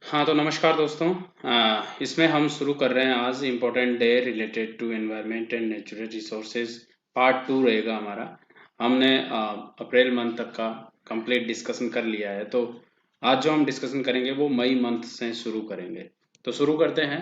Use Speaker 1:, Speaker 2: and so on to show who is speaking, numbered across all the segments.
Speaker 1: हाँ, तो नमस्कार दोस्तों। इसमें हम शुरू कर रहे हैं आज important day related to environment and natural resources. Part two रहेगा हमारा। हमने अप्रैल मंथ तक का कंप्लीट डिस्कशन कर लिया है, तो आज जो हम डिस्कशन करेंगे वो मई मंथ से शुरू करेंगे। तो शुरू करते हैं।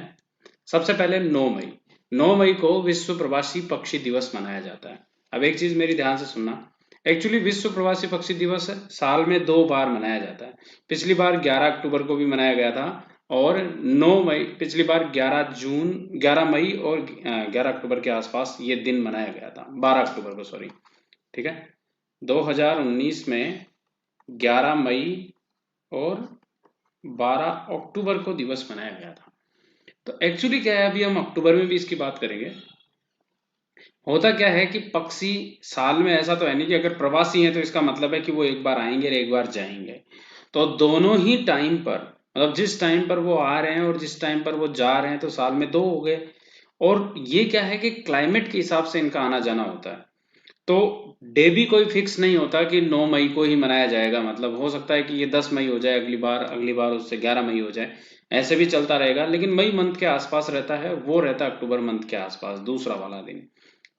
Speaker 1: सबसे पहले 9 मई। 9 मई को विश्व प्रवासी पक्षी दिवस मनाया जाता है। अब एक चीज मेरी ध्यान से सुनना। एक्चुअली विश्व प्रवासी पक्षी दिवस साल में 2 बार मनाया जाता है। पिछली बार 11 अक्टूबर को भी मनाया गया था, और 9 मई, पिछली बार 11 जून, 11 मई और 11 अक्टूबर के आसपास ये दिन मनाया गया था, 12 अक्टूबर को, सॉरी। ठीक है। 2019 में 11 मई और 12 अक्टूबर को दिवस मनाया गया था। तो एक्चुअली क्या है, अभी हम अक्टूबर में भी इसकी बात करेंगे। होता क्या है कि पक्षी साल में, ऐसा तो है नहीं कि अगर प्रवासी हैं तो इसका मतलब है कि वो एक बार आएंगे और एक बार जाएंगे। तो दोनों ही टाइम पर, मतलब जिस टाइम पर वो आ रहे हैं और जिस टाइम पर वो जा रहे हैं, तो साल में 2 हो गए। और ये क्या है कि क्लाइमेट के हिसाब से इनका आना जाना होता है। तो डे भी कोई फिक्स नहीं होता कि 9 मई को ही मनाया जाएगा। मतलब हो सकता है कि ये 10 मई हो जाए, अगली बार उससे 11 मई हो जाए। ऐसे भी चलता रहेगा, लेकिन मई मंथ के आसपास रहता है, वो रहता है अक्टूबर मंथ के आसपास, दूसरा वाला दिन।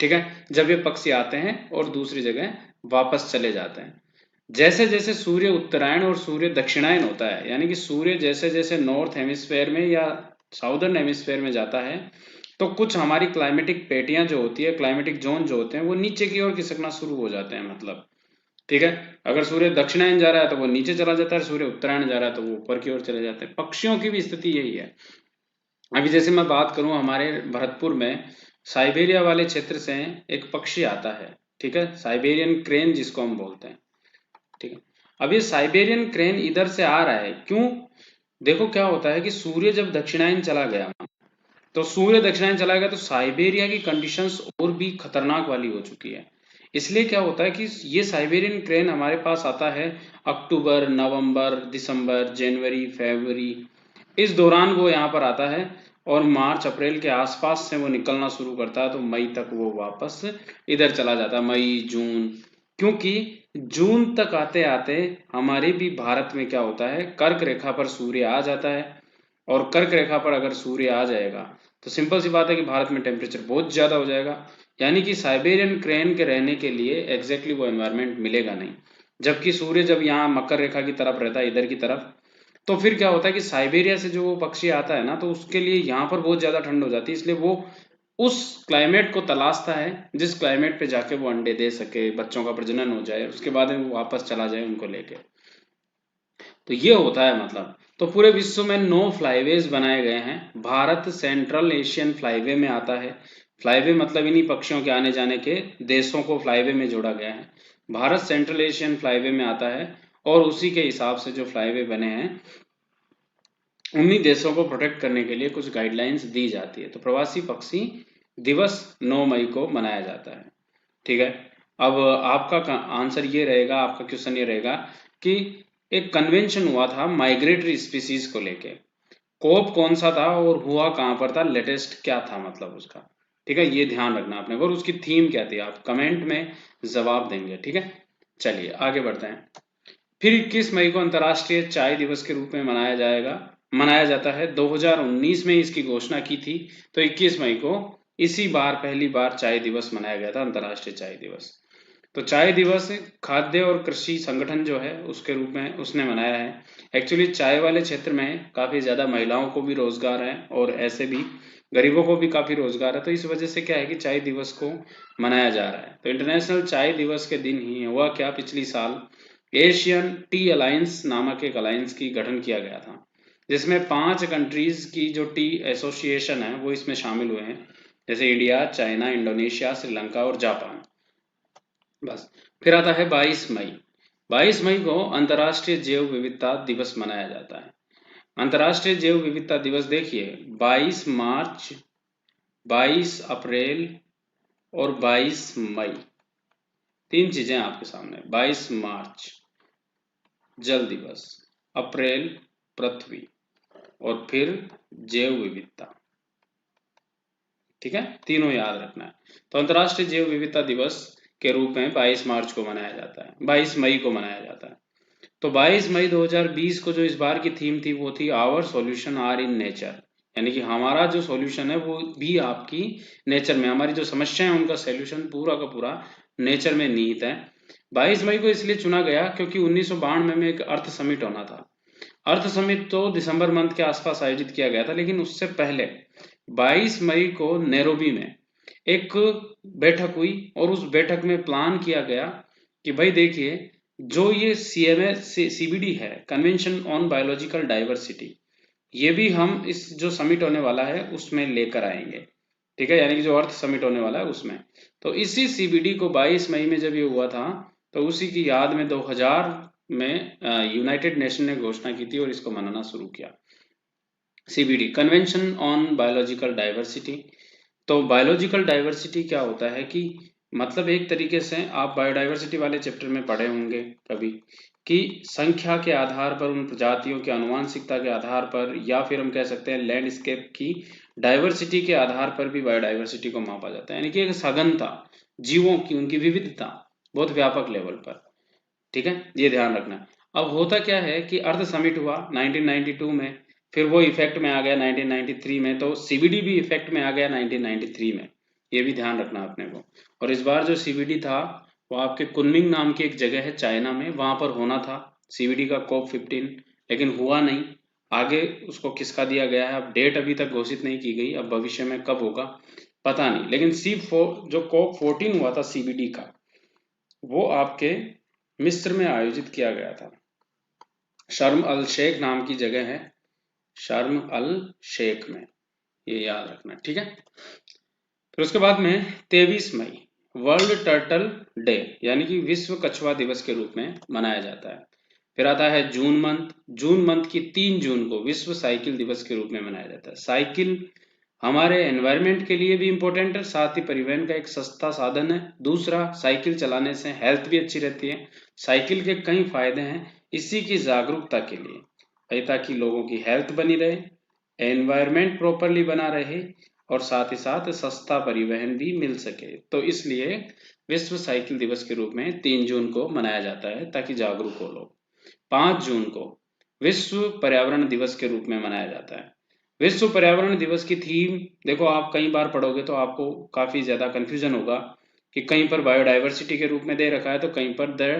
Speaker 1: ठीक है। जब ये पक्षी आते हैं और दूसरी जगह वापस चले जाते हैं। जैसे जैसे सूर्य उत्तरायण और सूर्य दक्षिणायन होता है, यानी कि सूर्य जैसे जैसे नॉर्थ हेमिस्फेयर में या साउदर्न हेमिस्फेयर में जाता है, तो कुछ हमारी क्लाइमेटिक पेटियां जो होती है, क्लाइमेटिक जोन जो होते हैं, वो नीचे की ओर खिसकना शुरू हो जाते हैं। मतलब ठीक है। अगर सूर्य दक्षिणायन जा रहा है तो वो नीचे चला जाता है, सूर्य उत्तरायण जा रहा है तो वो ऊपर की ओर चले जाते हैं। पक्षियों की भी स्थिति यही है। अभी जैसे मैं बात करूं, हमारे भरतपुर में साइबेरिया वाले क्षेत्र से एक पक्षी आता है। ठीक है, साइबेरियन क्रेन जिसको हम बोलते हैं। ठीक है। अब ये साइबेरियन क्रेन इधर से आ रहा है, क्यों? देखो क्या होता है कि सूर्य जब दक्षिणायन चला गया, तो सूर्य दक्षिणायन चला गया तो साइबेरिया की कंडीशंस और भी खतरनाक वाली हो चुकी है। इसलिए क्या होता है कि ये साइबेरियन क्रेन हमारे पास आता है अक्टूबर, नवंबर, दिसंबर, जनवरी, फरवरी, इस दौरान वो यहाँ पर आता है। और मार्च अप्रैल के आसपास से वो निकलना शुरू करता है, तो मई तक वो वापस इधर चला जाता है, मई जून। क्योंकि जून तक आते आते हमारे भी भारत में क्या होता है, कर्क रेखा पर सूर्य आ जाता है। और कर्क रेखा पर अगर सूर्य आ जाएगा, तो सिंपल सी बात है कि भारत में टेम्परेचर बहुत ज्यादा हो जाएगा। यानी कि साइबेरियन क्रेन के रहने के लिए एग्जैक्टली वो एनवायरनमेंट मिलेगा नहीं। जबकि सूर्य जब यहाँ मकर रेखा की तरफ रहता है, इधर की तरफ, तो फिर क्या होता है कि साइबेरिया से जो वो पक्षी आता है ना, तो उसके लिए यहाँ पर बहुत ज्यादा ठंड हो जाती है। इसलिए वो उस क्लाइमेट को तलाशता है जिस क्लाइमेट पे जाके वो अंडे दे सके, बच्चों का प्रजनन हो जाए, उसके बाद में वो वापस चला जाए उनको लेके। तो ये होता है मतलब। तो पूरे विश्व में 9 फ्लाईवेज बनाए गए हैं। भारत सेंट्रल एशियन फ्लाईवे में आता है। फ्लाईवे मतलब इन्हीं पक्षियों के आने जाने के देशों को फ्लाईवे में जोड़ा गया है। भारत सेंट्रल एशियन फ्लाईवे में आता है। और उसी के हिसाब से जो फ्लाईवे बने हैं, उन्हीं देशों को प्रोटेक्ट करने के लिए कुछ गाइडलाइंस दी जाती है। तो प्रवासी पक्षी दिवस 9 मई को मनाया जाता है। ठीक है। अब आपका आंसर ये रहेगा, आपका क्वेश्चन ये रहेगा कि एक कन्वेंशन हुआ था माइग्रेटरी स्पीसीज को लेके। कोप कौन सा था और हुआ कहां पर था, लेटेस्ट क्या था मतलब उसका। ठीक है, ये ध्यान रखना आपने। और उसकी थीम क्या थी, आप कमेंट में जवाब देंगे। ठीक है। चलिए आगे बढ़ते हैं। फिर 21 मई को अंतर्राष्ट्रीय चाय दिवस के रूप में मनाया जाता है। 2019 में इसकी घोषणा की थी। तो 21 मई को इसी बार पहली बार चाय दिवस मनाया गया था, अंतर्राष्ट्रीय चाय दिवस। तो चाय दिवस खाद्य और कृषि संगठन जो है उसके रूप में उसने मनाया है। एक्चुअली चाय वाले क्षेत्र में काफी ज्यादा महिलाओं को भी रोजगार है, और ऐसे भी गरीबों को भी काफी रोजगार है। तो इस वजह से क्या है कि चाय दिवस को मनाया जा रहा है। तो इंटरनेशनल चाय दिवस के दिन ही हुआ क्या, पिछली साल एशियन टी अलायंस नामक एक अलायंस की गठन किया गया था, जिसमें 5 कंट्रीज की जो टी एसोसिएशन है वो इसमें शामिल हुए हैं, जैसे इंडिया, चाइना, इंडोनेशिया, श्रीलंका और जापान। बस। फिर आता है 22 मई। 22 मई को अंतर्राष्ट्रीय जैव विविधता दिवस मनाया जाता है। अंतर्राष्ट्रीय जैव विविधता दिवस देखिए, 22 मार्च, 22 अप्रैल और 22 मई, तीन चीजें आपके सामने। 22 मार्च जल दिवस, अप्रैल पृथ्वी, और फिर जैव विविधता। ठीक है, तीनों याद रखना है। तो अंतर्राष्ट्रीय जैव विविधता दिवस के रूप में 22 मार्च को मनाया जाता है, 22 मई को मनाया जाता है। तो 22 मई 2020 को जो इस बार की थीम थी वो थी our solution are in nature, यानी कि हमारा जो सॉल्यूशन है वो भी आपकी नेचर में, हमारी जो समस्याएं हैं उनका सॉल्यूशन पूरा का पूरा नेचर में निहित है। 22 मई को इसलिए चुना गया क्योंकि 1992 में एक अर्थ समिट होना था। अर्थ समिट तो दिसंबर मंथ के आसपास आयोजित किया गया था, लेकिन उससे पहले 22 मई को नैरोबी में एक बैठक हुई और उस बैठक में प्लान किया गया कि भाई देखिए, जो ये सीबीडी है, कन्वेंशन ऑन बायोलॉजिकल डाइवर्सिटी, ये भी हम इस जो समिट होने वाला है उसमें लेकर आएंगे। ठीक है, यानी कि जो अर्थ समिट होने वाला है उसमें। तो इसी सीबीडी को 22 मई में जब ये हुआ था, तो उसी की याद में 2000 में यूनाइटेड नेशन ने घोषणा की थी और इसको मनाना शुरू किया। CBD, convention on biological diversity. तो बायोलॉजिकल डाइवर्सिटी क्या होता है कि मतलब एक तरीके से आप बायोडाइवर्सिटी वाले चैप्टर में पढ़े होंगे कभी कि संख्या के आधार पर उन प्रजातियों के आनुवांशिकता के आधार पर, या फिर हम कह सकते हैं लैंडस्केप की डाइवर्सिटी के आधार पर भी बायोडाइवर्सिटी को मापा जाता है, यानी कि एक सघनता जीवों की, उनकी विविधता बहुत व्यापक लेवल पर। ठीक है, ये ध्यान रखना। अब होता क्या है कि अर्थ समिट हुआ 1992 में, फिर वो इफेक्ट में आ गया 1993 में, तो सीबीडी भी इफेक्ट में आ गया 1993 में, ये भी ध्यान रखना अपने को। और इस बार जो सीबीडी था वो आपके कुनमिंग नाम की एक जगह है चाइना में, वहां पर होना था सीबीडी का COP15, लेकिन हुआ नहीं। आगे उसको खिसका दिया गया है, अब डेट अभी तक घोषित नहीं की गई, अब भविष्य में कब होगा पता नहीं। लेकिन जो COP14 हुआ था सीबीडी का, वो आपके मिस्र में आयोजित किया गया था। शर्म अल शेख नाम की जगह है, शर्म अल शेख में, ये याद रखना। ठीक है, फिर उसके बाद में 23 मई वर्ल्ड टर्टल डे, यानी कि विश्व कछुआ दिवस के रूप में मनाया जाता है। फिर आता है जून मंथ की 3 जून को विश्व साइकिल दिवस के रूप में मनाया जाता है। साइकिल हमारे एनवायरनमेंट के लिए भी इम्पोर्टेंट है, साथ ही परिवहन का एक सस्ता साधन है। दूसरा, साइकिल चलाने से हेल्थ भी अच्छी रहती है। साइकिल के कई फायदे हैं इसी की जागरूकता के लिए भाई, ताकि लोगों की हेल्थ बनी रहे, एनवायरनमेंट प्रॉपरली बना रहे और साथ ही साथ सस्ता परिवहन भी मिल सके। तो इसलिए विश्व साइकिल दिवस के रूप में 3 जून को मनाया जाता है ताकि जागरूक हो लोग। 5 जून को विश्व पर्यावरण दिवस के रूप में मनाया जाता है। विश्व पर्यावरण दिवस की थीम देखो, आप कई बार पढ़ोगे तो आपको काफी ज्यादा कंफ्यूजन होगा कि कहीं पर बायोडाइवर्सिटी के रूप में दे रखा है तो कहीं पर द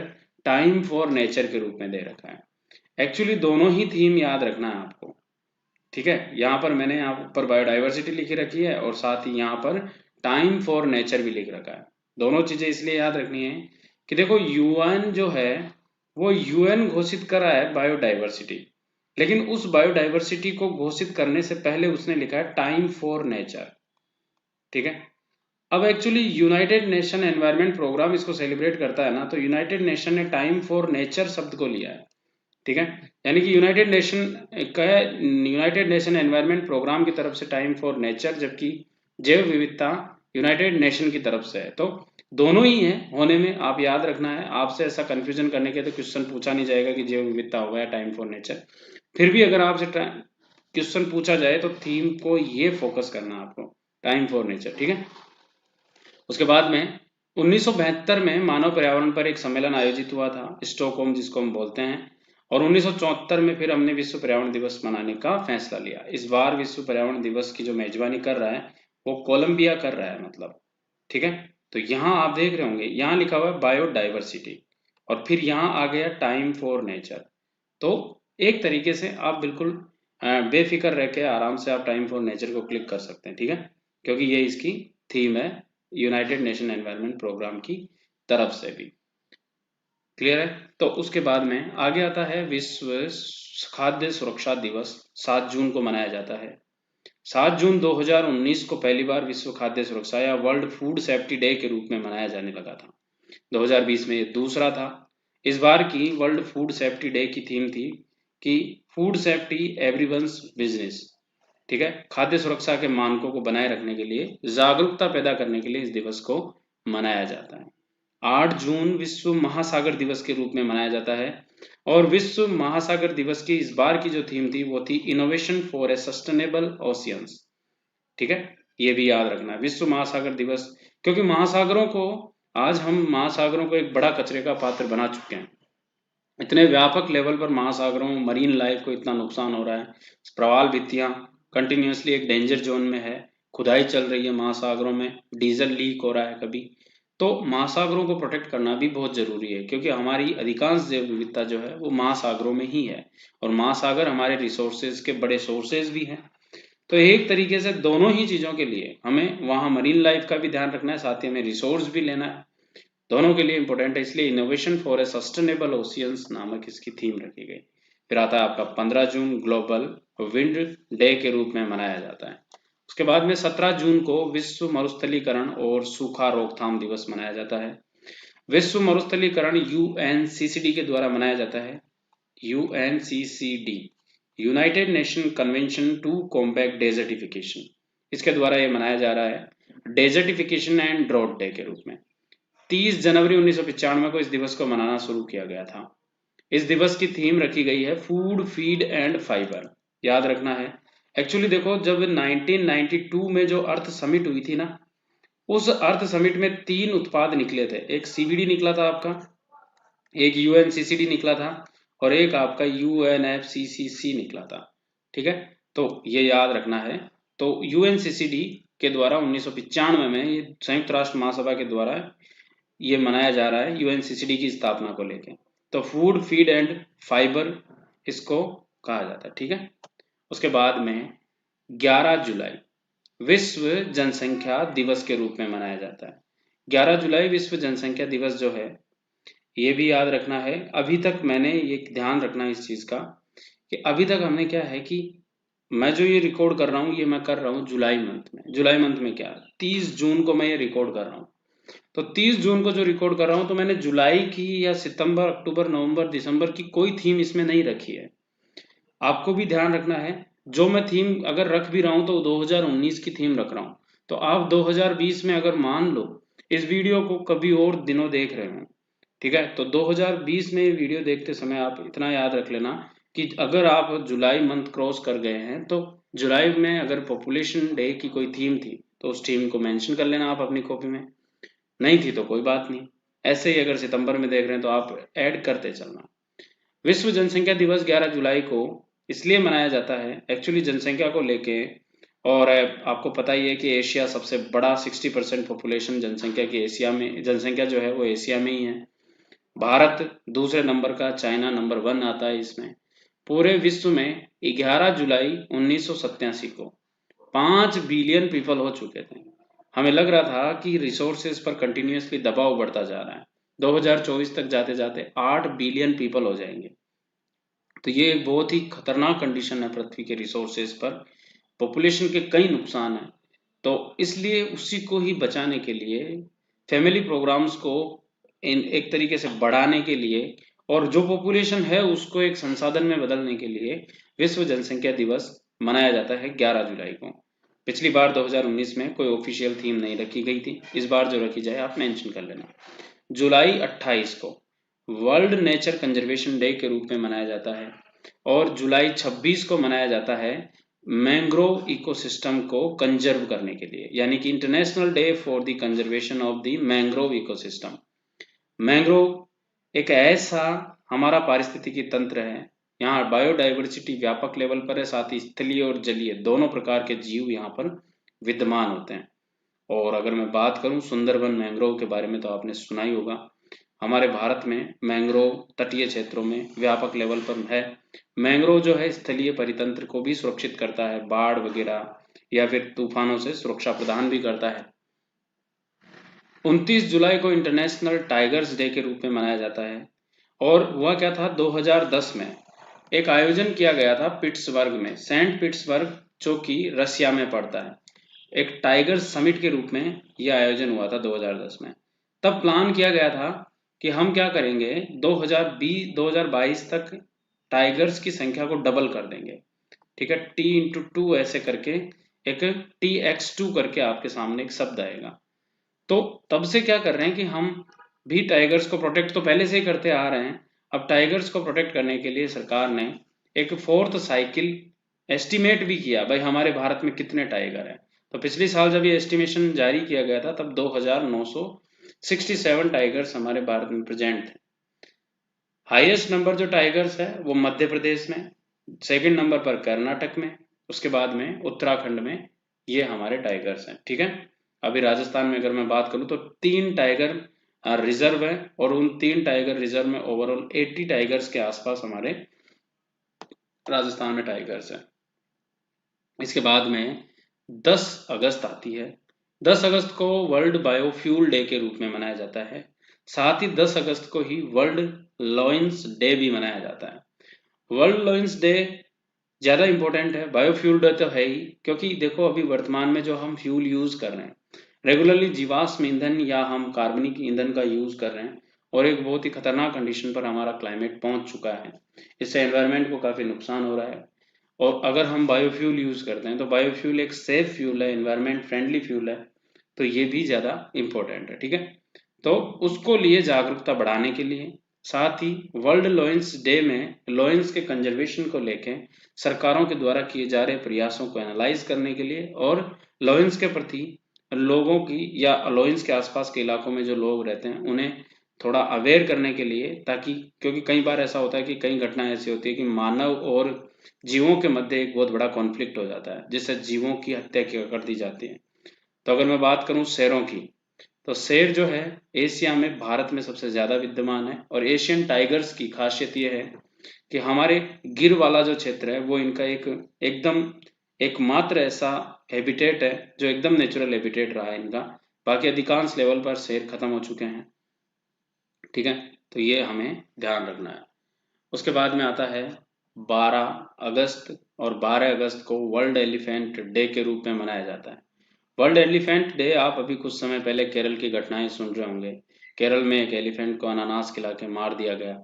Speaker 1: टाइम फॉर नेचर के रूप में दे रखा है। एक्चुअली दोनों ही थीम याद रखना है आपको। ठीक है, यहाँ पर मैंने यहाँ पर बायोडाइवर्सिटी लिखी रखी है और साथ ही यहाँ पर टाइम फॉर नेचर भी लिख रखा है। दोनों चीजें इसलिए याद रखनी है कि देखो, यूएन जो है वो यूएन घोषित कर रहा है बायोडाइवर्सिटी, लेकिन उस बायोडाइवर्सिटी को घोषित करने से पहले उसने लिखा है टाइम फॉर नेचर। ठीक है, अब actually United Nation environment programme इसको सेलिब्रेट करता है ना, तो यूनाइटेड नेशन ने टाइम फॉर नेचर शब्द को लिया है। ठीक है, यानी कि यूनाइटेड नेशन एनवायरनमेंट प्रोग्राम की तरफ से टाइम फॉर नेचर, जबकि जैव विविधता यूनाइटेड नेशन की तरफ से है। तो दोनों ही है होने में, आप याद रखना है। आपसे ऐसा कंफ्यूजन करने के तो क्वेश्चन पूछा नहीं जाएगा कि जैव विविधता होगा या टाइम फॉर नेचर। फिर भी अगर आपसे क्वेश्चन पूछा जाए तो थीम को ये फोकस करना है आपको, टाइम फॉर नेचर। ठीक है, उसके बाद में 1972 में मानव पर्यावरण पर एक सम्मेलन आयोजित हुआ था, स्टॉकहोम जिसको हम बोलते हैं। और 1974 में फिर हमने विश्व पर्यावरण दिवस मनाने का फैसला लिया। इस बार विश्व पर्यावरण दिवस की जो मेजबानी कर रहा है वो कोलंबिया कर रहा है, मतलब। ठीक है, तो यहाँ आप देख रहे होंगे, यहाँ लिखा हुआ है बायोडाइवर्सिटी और फिर यहाँ आ गया टाइम फॉर नेचर। तो एक तरीके से आप बिल्कुल बेफिक्र रह के आराम से आप टाइम फॉर नेचर को क्लिक कर सकते हैं। ठीक है, क्योंकि ये इसकी थीम है यूनाइटेड नेशन एनवायरनमेंट प्रोग्राम की तरफ से भी। क्लियर है? तो उसके बाद में आगे आता है विश्व खाद्य सुरक्षा दिवस, 7 जून को मनाया जाता है। 7 जून 2019 को पहली बार विश्व खाद्य सुरक्षा या वर्ल्ड फूड सेफ्टी डे के रूप में मनाया जाने लगा था। 2020 में ये दूसरा था। इस बार की वर्ल्ड फूड सेफ्टी डे की थीम थी कि फूड सेफ्टी एवरीवन्स बिजनेस। ठीक है, खाद्य सुरक्षा के मानकों को बनाए रखने के लिए जागरूकता पैदा करने के लिए इस दिवस को मनाया जाता है। 8 जून विश्व महासागर दिवस के रूप में मनाया जाता है। और विश्व महासागर दिवस की इस बार की जो थीम थी वो थी innovation for a sustainable oceans. ठीक है, ये भी याद रखना है विश्व महासागर दिवस, क्योंकि महासागरों को आज हम महासागरों को एक बड़ा कचरे का पात्र बना चुके हैं। इतने व्यापक लेवल पर महासागरों में मरीन लाइफ को इतना नुकसान हो रहा है, प्रवाल भित्तियां कंटिन्यूसली एक डेंजर जोन में है, खुदाई चल रही है महासागरों में, डीजल लीक हो रहा है कभी। तो महासागरों को प्रोटेक्ट करना भी बहुत जरूरी है, क्योंकि हमारी अधिकांश जैव विविधता जो है वो महासागरों में ही है, और महासागर हमारे रिसोर्सेज के बड़े सोर्सेज भी हैं। तो एक तरीके से दोनों ही चीजों के लिए हमें वहां मरीन लाइफ का भी ध्यान रखना है, साथ ही हमें रिसोर्स भी लेना है, दोनों के लिए इंपॉर्टेंट है। इसलिए innovation for a sustainable oceans नामक इसकी थीम रखी गई। फिर आता है आपका 15 जून ग्लोबल विंड डे के रूप में मनाया जाता है। उसके बाद में 17 जून को विश्व मरुस्थलीकरण और सूखा रोकथाम दिवस मनाया जाता है। विश्व मरुस्थलीकरण यूएनसीसीडी के द्वारा मनाया जाता है। UNCCD, United Nation convention to combat desertification, इसके द्वारा ये मनाया जा रहा है डेजर्टिफिकेशन एंड ड्रॉट डे के रूप में। 30 जनवरी 1995 को इस दिवस को मनाना शुरू किया गया था। इस दिवस की थीम रखी गई है फूड, फीड एंड फाइबर। याद रखना है, एक्चुअली देखो जब 1992 में जो अर्थ समिट हुई थी ना, उस अर्थ समिट में 3 उत्पाद निकले थे। एक सीबीडी निकला था आपका, एक यूएनसीसीडी निकला था, और एक आपका यूएनएफसीसीसी निकला था। ठीक है, तो ये याद रखना है। तो यूएनसीसीडी के द्वारा 1995 में ये संयुक्त राष्ट्र महासभा के द्वारा ये मनाया जा रहा है यूएनसीसीडी की स्थापना को लेके। तो फूड, फीड एंड फाइबर इसको कहा जाता है। ठीक है, उसके बाद में 11 जुलाई विश्व जनसंख्या दिवस के रूप में मनाया जाता है। 11 जुलाई विश्व जनसंख्या दिवस जो है, ये भी याद रखना है। अभी तक मैंने ये ध्यान रखना है इस चीज का कि अभी तक हमने क्या है कि मैं जो ये रिकॉर्ड कर रहा हूँ, ये मैं कर रहा हूँ जुलाई मंथ में। जुलाई मंथ में क्या, 30 जून को मैं ये रिकॉर्ड कर रहा हूँ। तो 30 जून को जो रिकॉर्ड कर रहा हूं, तो मैंने जुलाई की या सितंबर, अक्टूबर, नवंबर, दिसंबर की कोई थीम इसमें नहीं रखी है। आपको भी ध्यान रखना है, जो मैं थीम अगर रख भी रहा हूं तो 2019 की थीम रख रहा हूं। तो आप 2020 में अगर मान लो इस वीडियो को कभी और दिनों देख रहे हो, ठीक है, तो 2020 में ये वीडियो देखते समय आप इतना याद रख लेना कि अगर आप जुलाई मंथ क्रॉस कर गए हैं, तो जुलाई में अगर पॉपुलेशन डे की कोई थीम थी तो उस थीम को मेंशन कर लेना आप अपनी कॉपी में, नहीं थी तो कोई बात नहीं। ऐसे ही अगर सितंबर में देख रहे हैं तो आप ऐड करते चलना। विश्व जनसंख्या दिवस 11 जुलाई को इसलिए मनाया जाता है एक्चुअली जनसंख्या को लेके, और आपको पता ही है कि एशिया सबसे बड़ा 60% पॉपुलेशन जनसंख्या की एशिया में, जनसंख्या जो है वो एशिया में ही है। भारत दूसरे नंबर का, चाइना नंबर 1 आता है इसमें। पूरे विश्व में 11 जुलाई 1987 को 5 बिलियन पीपल हो चुके थे। हमें लग रहा था कि रिसोर्सेज पर कंटिन्यूसली दबाव बढ़ता जा रहा है, 2024 तक जाते जाते 8 बिलियन पीपल हो जाएंगे। तो ये एक बहुत ही खतरनाक कंडीशन है पृथ्वी के रिसोर्सेज पर, पॉपुलेशन के कई नुकसान हैं। तो इसलिए उसी को ही बचाने के लिए, फैमिली प्रोग्राम्स को एक तरीके से बढ़ाने के लिए, और जो पॉपुलेशन है उसको एक संसाधन में बदलने के लिए विश्व जनसंख्या दिवस मनाया जाता है 11 जुलाई को। पिछली बार 2019 में कोई ऑफिशियल थीम नहीं रखी गई थी, इस बार जो रखी जाए आप मेंशन कर लेना। जुलाई 28 को वर्ल्ड नेचर कंजर्वेशन डे के रूप में मनाया जाता है, और जुलाई 26 को मनाया जाता है मैंग्रोव इकोसिस्टम को कंजर्व करने के लिए, यानी कि international day for the conservation of the mangrove ecosystem. Mangrove एक ऐसा हमारा पारिस्थितिकी तंत्र है, यहाँ बायोडाइवर्सिटी व्यापक लेवल पर है, साथ ही स्थलीय और जलीय दोनों प्रकार के जीव यहाँ पर विद्यमान होते हैं। और अगर मैं बात करूं सुंदरबन मैंग्रोव के बारे में, तो आपने सुना ही होगा, हमारे भारत में मैंग्रोव तटीय क्षेत्रों में व्यापक लेवल पर है। मैंग्रोव जो है स्थलीय परितंत्र को भी सुरक्षित करता है, बाढ़ वगैरह या फिर तूफानों से सुरक्षा प्रदान भी करता है। 29 जुलाई को इंटरनेशनल टाइगर्स डे के रूप में मनाया जाता है। और हुआ क्या था, 2010 में एक आयोजन किया गया था पिट्सबर्ग में, सेंट पिट्सबर्ग जो कि रसिया में पड़ता है। एक टाइगर समिट के रूप में यह आयोजन हुआ था 2010 में। तब प्लान किया गया था कि हम क्या करेंगे, 2022 तक टाइगर्स की संख्या को डबल कर देंगे। ठीक है, T×2 ऐसे करके, एक TX2 करके आपके सामने एक शब्द आएगा। तो तब से क्या कर रहे हैं कि हम भी टाइगर्स को प्रोटेक्ट तो पहले से ही करते आ रहे हैं, अब टाइगर्स को प्रोटेक्ट करने के लिए सरकार ने एक 4th साइकिल एस्टिमेट भी किया, भाई हमारे भारत में कितने टाइगर हैं। तो पिछले साल जब ये एस्टिमेशन जारी किया गया था, तब 2967 टाइगर्स हमारे भारत में प्रेजेंट थे। हाईएस्ट नंबर जो टाइगर्स है वो मध्य प्रदेश में, सेकंड नंबर पर कर्नाटक में, उसके बाद में उत्तराखंड में ये हमारे टाइगर्स हैं। ठीक है, अभी राजस्थान में अगर मैं बात करूं तो 3 टाइगर रिजर्व है, और उन 3 टाइगर रिजर्व में ओवरऑल 80 टाइगर्स के आसपास हमारे राजस्थान में टाइगर्स हैं। इसके बाद में 10 अगस्त आती है। 10 अगस्त को वर्ल्ड बायोफ्यूल डे के रूप में मनाया जाता है। साथ ही 10 अगस्त को ही वर्ल्ड लॉयंस डे भी मनाया जाता है। वर्ल्ड लॉयंस डे ज़्यादा इंपॉर्टेंट है, बायोफ्यूल डे तो है ही, क्योंकि देखो अभी वर्तमान में जो हम फ्यूल यूज़ कर रहे हैं, रेगुलरली जीवाश्म ईंधन या हम कार्बनिक ईंधन का यूज़ कर रहे हैं, और एक बहुत ही खतरनाक कंडीशन पर हमारा क्लाइमेट पहुंच चुका है। इससे एनवायरनमेंट को काफ़ी नुकसान हो रहा है। और अगर हम बायोफ्यूल यूज़ करते हैं तो बायोफ्यूल एक सेफ फ्यूल है, एनवायरनमेंट फ्रेंडली फ्यूल है, तो ये भी ज़्यादा इम्पोर्टेंट है। ठीक है, तो उसको लिए जागरूकता बढ़ाने के लिए, साथ ही वर्ल्ड लॉयंस डे में लॉयंस के कंजर्वेशन को लेके सरकारों के द्वारा किए जा रहे प्रयासों को एनालाइज करने के लिए, और लॉयंस के प्रति लोगों की या लॉयंस के आसपास के इलाकों में जो लोग रहते हैं उन्हें थोड़ा अवेयर करने के लिए, ताकि क्योंकि कई बार ऐसा होता है कि कई घटनाएं ऐसी होती है कि मानव और जीवों के मध्य एक बहुत बड़ा कॉन्फ्लिक्ट हो जाता है, जिससे जीवों की हत्या कर दी जाती है। तो अगर मैं बात करूं शेरों की, तो शेर जो है एशिया में भारत में सबसे ज्यादा विद्यमान है, और एशियन टाइगर्स की खासियत ये है कि हमारे गिर वाला जो क्षेत्र है वो इनका एक एकदम एकमात्र ऐसा हैबिटेट है जो एकदम नेचुरल हैबिटेट रहा है इनका। बाकी अधिकांश लेवल पर शेर खत्म हो चुके हैं। ठीक है, तो ये हमें ध्यान रखना है। उसके बाद में आता है 12 अगस्त, और 12 अगस्त को वर्ल्ड एलिफेंट डे के रूप में मनाया जाता है। वर्ल्ड एलिफेंट डे, आप अभी कुछ समय पहले केरल की घटनाएं सुन रहे होंगे। केरल में एक एलिफेंट को अनानास खिला के मार दिया गया।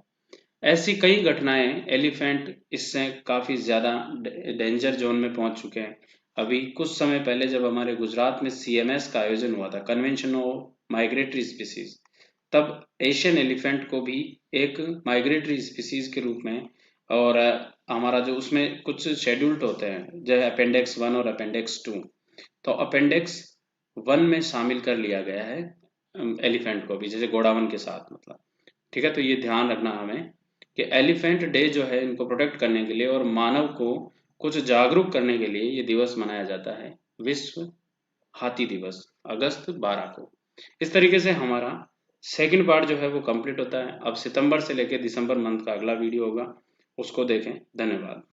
Speaker 1: ऐसी कई घटनाएं, एलिफेंट इससे काफ़ी ज़्यादा डेंजर जोन में पहुंच चुके हैं। अभी कुछ समय पहले जब हमारे गुजरात में CMS का आयोजन हुआ था, कन्वेंशन ऑफ माइग्रेटरी स्पीसीज, तब एशियन एलिफेंट को भी एक माइग्रेटरी स्पीसीज के रूप में, और हमारा जो उसमें कुछ शेड्यूल्ड होते हैं जैसे अपेंडिक्स 1 और अपेंडिक्स 2, तो अपेंडिक्स 1 में शामिल कर लिया गया है एलिफेंट को भी, जैसे घोड़ावन के साथ मतलब। ठीक है, तो ये ध्यान रखना हमें कि एलिफेंट डे जो है इनको प्रोटेक्ट करने के लिए और मानव को कुछ जागरूक करने के लिए ये दिवस मनाया जाता है, विश्व हाथी दिवस, अगस्त 12 को। इस तरीके से हमारा सेकंड पार्ट जो है वो कंप्लीट होता है। अब सितंबर से लेकर दिसंबर मंथ का अगला वीडियो होगा, उसको देखें। धन्यवाद।